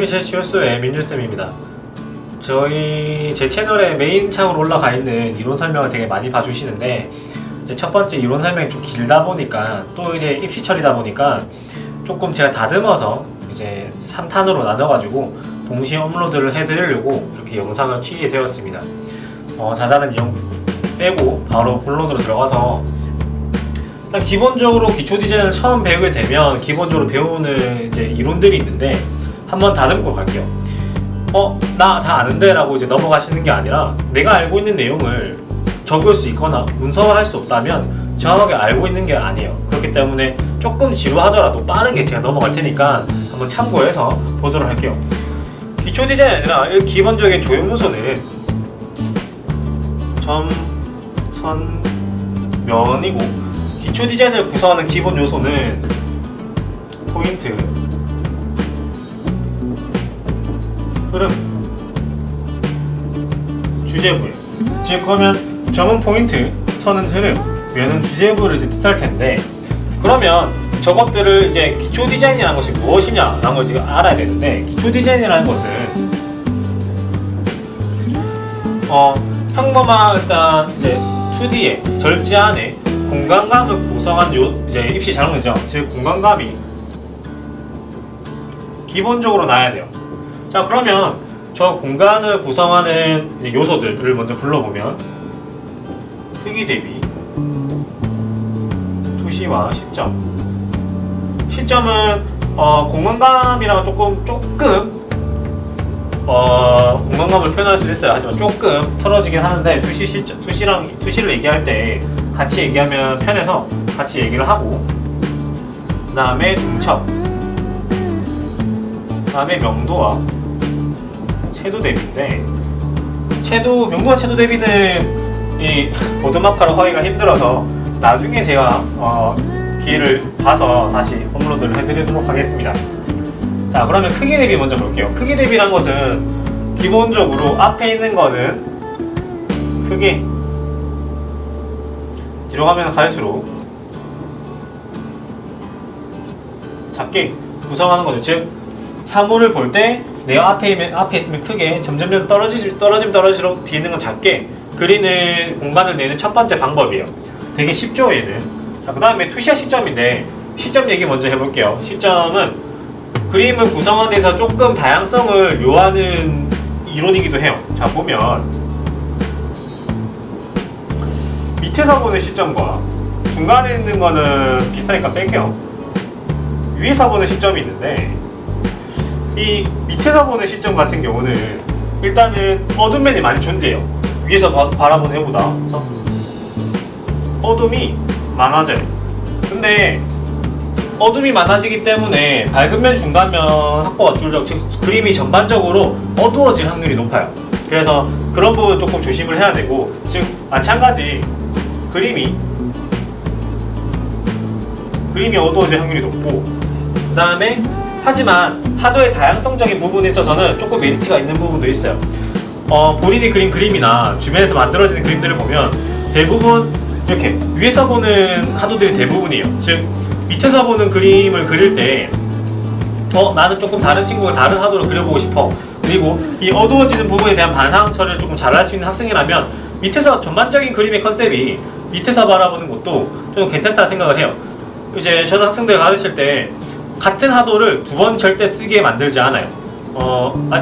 제시어스의 민준쌤입니다. 제 채널에 메인 창으로 올라가 있는 이론 설명을 되게 많이 봐주시는데, 첫 번째 이론 설명이 좀 길다 보니까, 또 이제 입시철이다 보니까 조금 제가 다듬어서 이제 3탄으로 나눠가지고 동시에 업로드를 해드리려고 이렇게 영상을 키게 되었습니다. 자잘한 이용 빼고 바로 본론으로 들어가서, 일단 기본적으로 기초 디자인을 처음 배우게 되면 기본적으로 배우는 이제 이론들이 있는데, 한번 다듬고 갈게요. 나 다 아는데 라고 이제 넘어가시는 게 아니라, 내가 알고 있는 내용을 적을 수 있거나 문서화할 수 없다면 정확하게 알고 있는 게 아니에요. 그렇기 때문에 조금 지루하더라도 빠르게 제가 넘어갈 테니까 한번 참고해서 보도록 할게요. 기초 디자인이 아니라 기본적인 조형 요소는 점, 선, 면이고, 기초 디자인을 구성하는 기본 요소는 포인트, 흐름, 주제부예요. 즉 그러면 점은 포인트, 선은 흐름, 면은 주제부를 이제 뜻할 텐데, 그러면 저것들을 이제 기초 디자인이라는 것이 무엇이냐라는 걸 지금 알아야 되는데, 기초 디자인이라는 것은 평범한 일단 이제 2D의 절지 안에 공간감을 구성한 이제 입시 장르죠. 즉 공간감이 기본적으로 나야 돼요. 자, 그러면 저 공간을 구성하는 이제 요소들을 먼저 불러보면, 크기 대비, 투시와 시점. 시점은 공간감이랑 조금 공간감을 표현할 수 있어요. 하지만 조금 틀어지긴 하는데, 투시를 얘기할 때 같이 얘기하면 편해서 같이 얘기를 하고, 그 다음에 중첩, 그 다음에 명도와 채도 대비인데, 명도와 채도 대비는 이 보드마카로 하기가 힘들어서 나중에 제가 기회를 봐서 다시 업로드를 해드리도록 하겠습니다. 자, 그러면 크기 대비 먼저 볼게요. 크기 대비란 것은 기본적으로 앞에 있는 거는 크게, 뒤로 가면 갈수록 작게 구성하는 거죠. 즉 사물을 볼 때 내가 앞에 있으면 크게, 점점 떨어질수록 뒤에 있는 건 작게 그리는 공간을 내는 첫 번째 방법이에요. 되게 쉽죠, 얘는. 자, 그 다음에 투시와 시점인데, 시점 얘기 먼저 해볼게요. 시점은 그림을 구성하는 데서 조금 다양성을 요하는 이론이기도 해요. 자, 보면 밑에서 보는 시점과 중간에 있는 거는 비슷하니까 뺄게요. 위에서 보는 시점이 있는데, 이 밑에서 보는 시점 같은 경우는 일단은 어두운 면이 많이 존재해요. 위에서 바라보는 해보다 어둠이 많아져요. 근데 어둠이 많아지기 때문에 밝은 면, 중간 면 확보가 줄죠. 즉 그림이 전반적으로 어두워질 확률이 높아요. 그래서 그런 부분 조금 조심을 해야 되고, 즉 마찬가지 그림이 어두워질 확률이 높고, 그 다음에 하지만 하도의 다양성적인 부분에 있어서는 조금 메리트가 있는 부분도 있어요. 본인이 그린 그림이나 주변에서 만들어지는 그림들을 보면 대부분 이렇게 위에서 보는 하도들이 대부분이에요. 즉 밑에서 보는 그림을 그릴 때 나는 조금 다른 친구가 다른 하도를 그려보고 싶어, 그리고 이 어두워지는 부분에 대한 반상 처리를 조금 잘할 수 있는 학생이라면 밑에서 전반적인 그림의 컨셉이 밑에서 바라보는 것도 좀 괜찮다 생각을 해요. 이제 저는 학생들 가르칠 때 같은 하도를 두 번 절대 쓰게 만들지 않아요.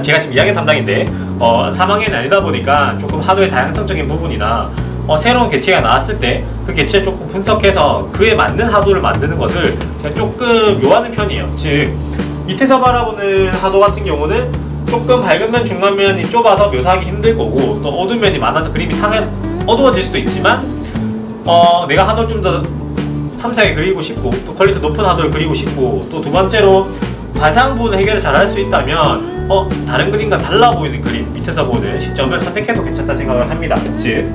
제가 지금 2학년 담당인데 3학년이 아니다 보니까 조금 하도의 다양성적인 부분이나 새로운 개체가 나왔을 때 그 개체를 조금 분석해서 그에 맞는 하도를 만드는 것을 제가 조금 요하는 편이에요. 즉 밑에서 바라보는 하도 같은 경우는 조금 밝은 면, 중간 면이 좁아서 묘사하기 힘들 거고, 또 어두운 면이 많아서 그림이 어두워질 수도 있지만, 내가 하도를 좀 더 섬세하게 그리고 싶고, 또 퀄리티 높은 하도를 그리고 싶고, 또 두 번째로 반상 부분 해결을 잘 할 수 있다면 다른 그림과 달라 보이는 그림, 밑에서 보는 시점을 선택해도 괜찮다 생각을 합니다. 즉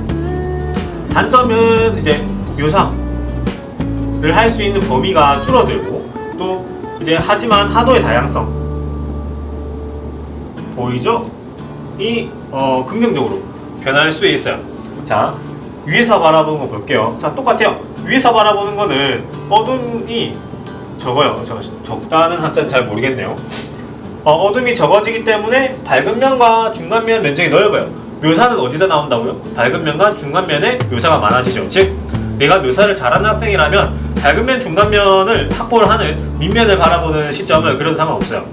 단점은 이제 묘사를 할 수 있는 범위가 줄어들고, 또 이제 하지만 하도의 다양성 보이죠? 이 긍정적으로 변할 수 있어요. 자, 위에서 바라보는 거 볼게요. 자, 똑같아요. 위에서 바라보는 거는 어둠이 적어요. 적다는 한자는 잘 모르겠네요. 어둠이 적어지기 때문에 밝은 면과 중간 면 면적이 넓어요. 묘사는 어디다 나온다고요? 밝은 면과 중간 면에 묘사가 많아지죠. 즉 내가 묘사를 잘하는 학생이라면 밝은 면, 중간 면을 확보를 하는 밑면을 바라보는 시점을 그려도 상관없어요.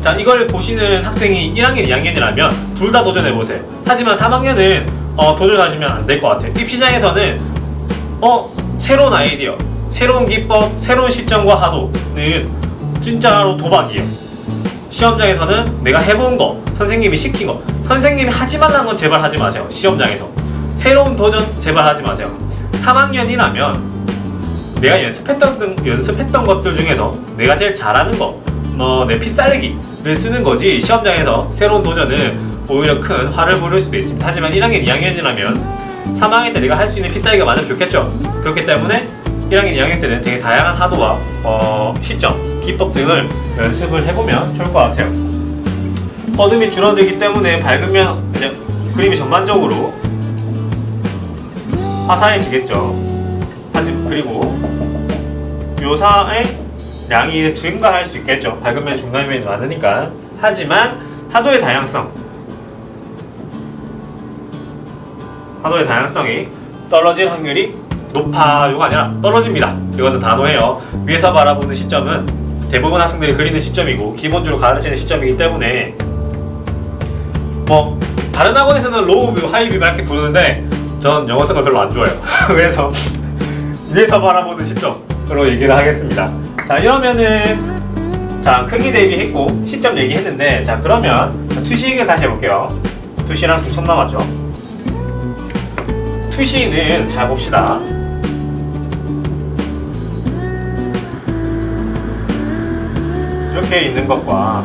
자, 이걸 보시는 학생이 1학년, 2학년이라면 둘 다 도전해보세요. 하지만 3학년은 도전하시면 안 될 것 같아요. 입시장에서는 새로운 아이디어, 새로운 기법, 새로운 시점과 하도는 진짜로 도박이에요. 시험장에서는 내가 해본 거, 선생님이 시킨 거, 선생님이 하지 말라는 건 제발 하지 마세요. 시험장에서 새로운 도전 제발 하지 마세요. 3학년이라면 내가 연습했던 것들 중에서 내가 제일 잘하는 거, 내 피살기를 쓰는 거지. 시험장에서 새로운 도전은 오히려 큰 화를 부를 수도 있습니다. 하지만 1학년, 2학년이라면 3학년 때 내가 할 수 있는 피살기가 많으면 좋겠죠. 그렇기 때문에 1학년, 2학년 때는 되게 다양한 하도와 시점, 기법 등을 연습을 해보면 좋을 것 같아요. 어둠이 줄어들기 때문에 밝으면 이제 그림이 전반적으로 화사해지겠죠. 그리고 묘사의 양이 증가할 수 있겠죠. 밝은 면, 중간 면이 많으니까. 하지만 하도의 다양성이 떨어질 확률이 높아요가 아니라 떨어집니다. 이거는 단호해요. 위에서 바라보는 시점은 대부분 학생들이 그리는 시점이고 기본적으로 가르치는 시점이기 때문에 다른 학원에서는 로우 뷰, 하이 뷰 이렇게 부르는데 전 영어 쓰는 걸 별로 안 좋아해요. 그래서 위에서 바라보는 시점으로 얘기를 하겠습니다. 자, 이러면은 크기 대비했고 시점 얘기했는데, 자 그러면 투시 얘기를 다시 해볼게요. 투시랑 중첩 남았죠. 투시는 잘 봅시다. 이렇게 있는 것과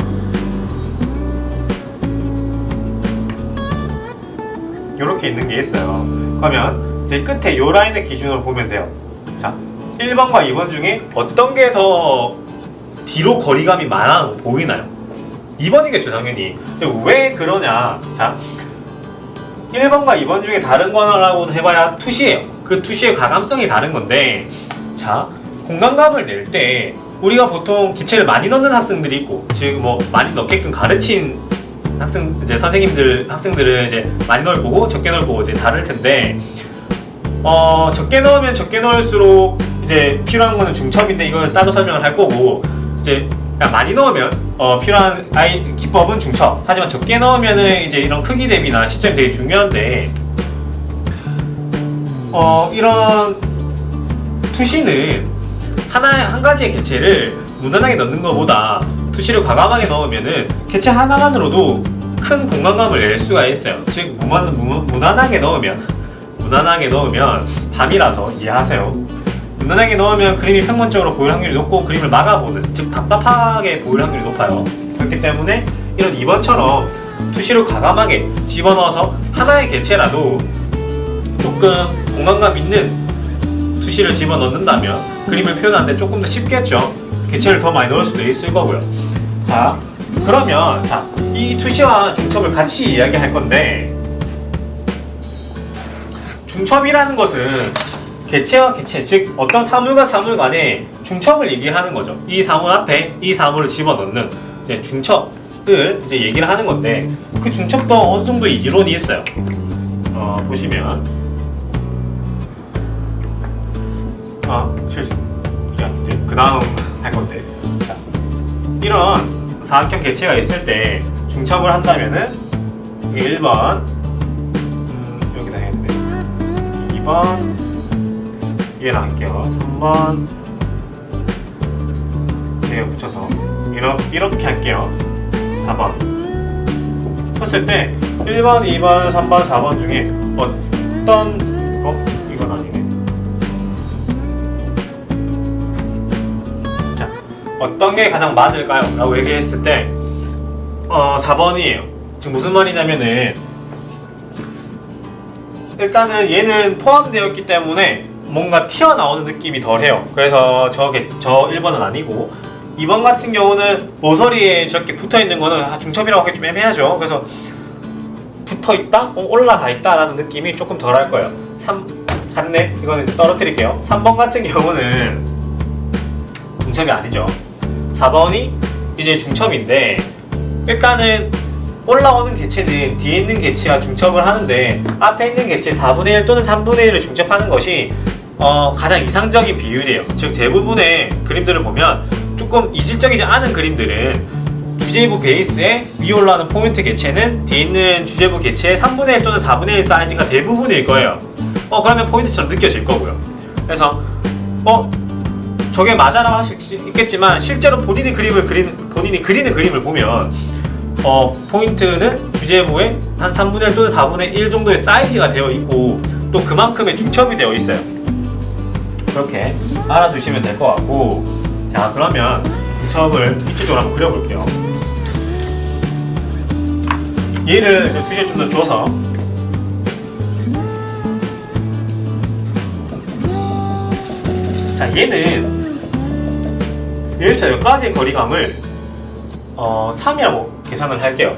이렇게 있는 게 있어요. 그러면 이제 끝에 요 라인을 기준으로 보면 돼요. 자, 1번과 2번 중에 어떤 게 더 뒤로 거리감이 많아 보이나요? 2번이겠죠, 당연히. 왜 그러냐? 자, 1번과 2번 중에 다른 거라고 해봐야 투시예요. 그 투시의 가감성이 다른 건데, 자, 공간감을 낼 때 우리가 보통 기체를 많이 넣는 학생들이 있고, 즉 많이 넣게끔 가르친 학생들은 이제 많이 넣을 거고 적게 넣을 거고 이제 다를 텐데, 적게 넣으면 적게 넣을수록 이제 필요한 거는 중첩인데 이걸 따로 설명을 할 거고, 이제 많이 넣으면 필요한 기법은 중첩. 하지만 적게 넣으면은 이제 이런 크기 대비나 시점이 되게 중요한데, 이런 투시는 한 가지의 개체를 무난하게 넣는 것보다 투시를 과감하게 넣으면은 개체 하나만으로도 큰 공간감을 낼 수가 있어요. 즉 무난하게 넣으면 밤이라서 이해하세요. 무난하게 넣으면 그림이 평면적으로 보일 확률이 높고 그림을 막아보는, 즉 답답하게 보일 확률이 높아요. 그렇기 때문에 이런 2번처럼 투시를 과감하게 집어넣어서 하나의 개체라도 조금 공간감 있는 투시를 집어넣는다면 그림을 표현하는데 조금 더 쉽겠죠. 개체를 더 많이 넣을 수도 있을 거고요. 자, 그러면 이 투시와 중첩을 같이 이야기할 건데, 중첩이라는 것은 개체와 개체, 즉 어떤 사물과 사물 간에 중첩을 얘기하는 거죠. 이 사물 앞에 이 사물을 집어넣는 중첩을 이제 얘기를 하는 건데, 그 중첩도 어느 정도 이론이 있어요. 보시면 그 다음 할 건데, 자, 이런 사각형 개체가 있을 때 중첩을 한다면은 1번 여기다 해야 되는데 2번 얘를 할게요. 3번 네, 붙여서 이렇게 할게요. 4번 쳤을 때 1번, 2번, 3번, 4번 중에 어떤 이건 아니네. 자, 어떤 게 가장 맞을까요? 라고 얘기했을 때 4번이에요. 지금 무슨 말이냐면은, 일단은 얘는 포함되었기 때문에 뭔가 튀어나오는 느낌이 덜해요. 그래서 저 1번은 아니고, 2번 같은 경우는 모서리에 저렇게 붙어있는 거는 중첩이라고 하기 좀 애매하죠. 그래서 붙어있다? 올라가 있다 라는 느낌이 조금 덜 할 거예요. 같네? 이거는 이제 떨어뜨릴게요. 3번 같은 경우는 중첩이 아니죠. 4번이 이제 중첩인데, 일단은 올라오는 개체는 뒤에 있는 개체와 중첩을 하는데 앞에 있는 개체 4분의 1 또는 3분의 1을 중첩하는 것이 가장 이상적인 비율이에요. 즉 대부분의 그림들을 보면 조금 이질적이지 않은 그림들은 주제부 베이스에 위에 올라오는 포인트 개체는 뒤에 있는 주제부 개체의 3분의 1 또는 4분의 1 사이즈가 대부분일 거예요. 그러면 포인트처럼 느껴질 거고요. 그래서 저게 맞아라고 할 수 있겠지만 실제로 본인이 그리는 그림을 보면 포인트는 주제부에 한 3분의 1 또는 4분의 1 정도의 사이즈가 되어 있고 또 그만큼의 중첩이 되어 있어요. 그렇게 알아두시면 될 것 같고, 자 그러면 중첩을 이쪽으로 한번 그려볼게요. 얘를 투시에 좀 더 줘서 자 얘는 얘부터 여기까지의 거리감을 3이라고 계산을 할게요.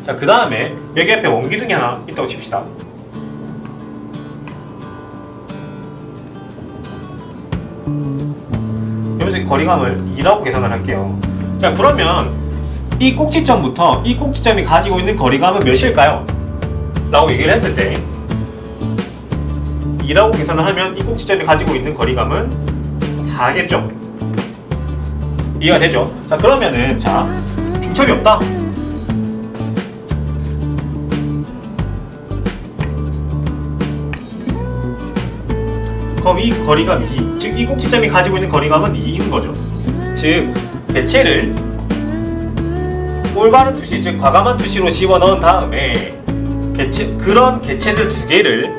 자 그 다음에 여기 앞에 원기둥이 하나 있다고 칩시다. 여기서 거리감을 2라고 계산을 할게요. 자 그러면 이 꼭지점부터 이 꼭지점이 가지고 있는 거리감은 몇일까요? 라고 얘기를 했을 때 2라고 계산을 하면 이 꼭지점이 가지고 있는 거리감은 4겠죠? 이해가 되죠? 자 그러면은 자 중첩이 없다. 그럼 이 거리감이, 즉 이 꼭지점이 가지고 있는 거리감은 2인 거죠. 즉 개체를 올바른 투시, 즉 과감한 투시로 집어넣은 다음에 그런 개체들 두 개를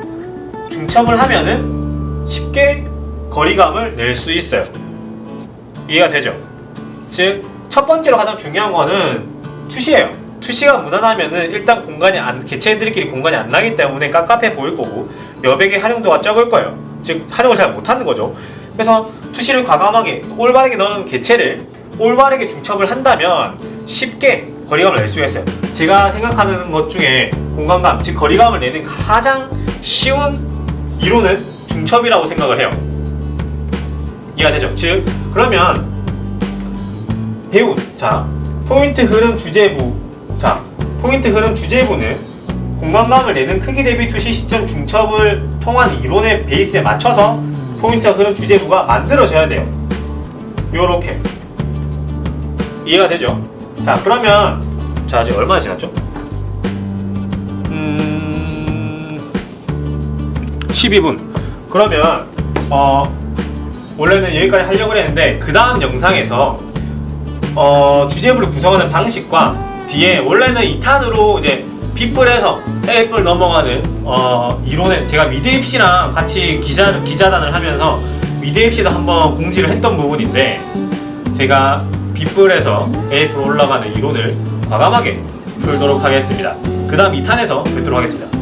중첩을 하면은 쉽게 거리감을 낼 수 있어요. 이해가 되죠? 즉 첫 번째로 가장 중요한 거는 투시예요. 투시가 무난하면은 일단 개체들끼리 공간이 안 나기 때문에 깝깝해 보일 거고 여백의 활용도가 적을 거예요. 즉 활용을 잘 못하는 거죠. 그래서 투시를 과감하게 올바르게 넣은 개체를 올바르게 중첩을 한다면 쉽게 거리감을 낼 수가 있어요. 제가 생각하는 것 중에 공간감, 즉 거리감을 내는 가장 쉬운 이론은 중첩이라고 생각을 해요. 이해가 되죠? 즉 그러면 배운 포인트 흐름 주제부는 공간감을 내는 크기 대비 투시 시점 중첩을 통한 이론의 베이스에 맞춰서 포인트 흐름 주제부가 만들어져야 돼요. 요렇게 이해가 되죠? 자 그러면 아직 얼마나 지났죠? 12분. 그러면 원래는 여기까지 하려고 했는데 그 다음 영상에서 주제부를 구성하는 방식과 뒤에 원래는 2탄으로 이제 빗불에서 A뿔 넘어가는 이론에 제가 미대 입시랑 같이 기자단을 하면서 미대 입시도 한번 공지를 했던 부분인데 제가 빗불에서 A뿔 올라가는 이론을 과감하게 풀도록 하겠습니다. 그 다음 2탄에서 뵙도록 하겠습니다.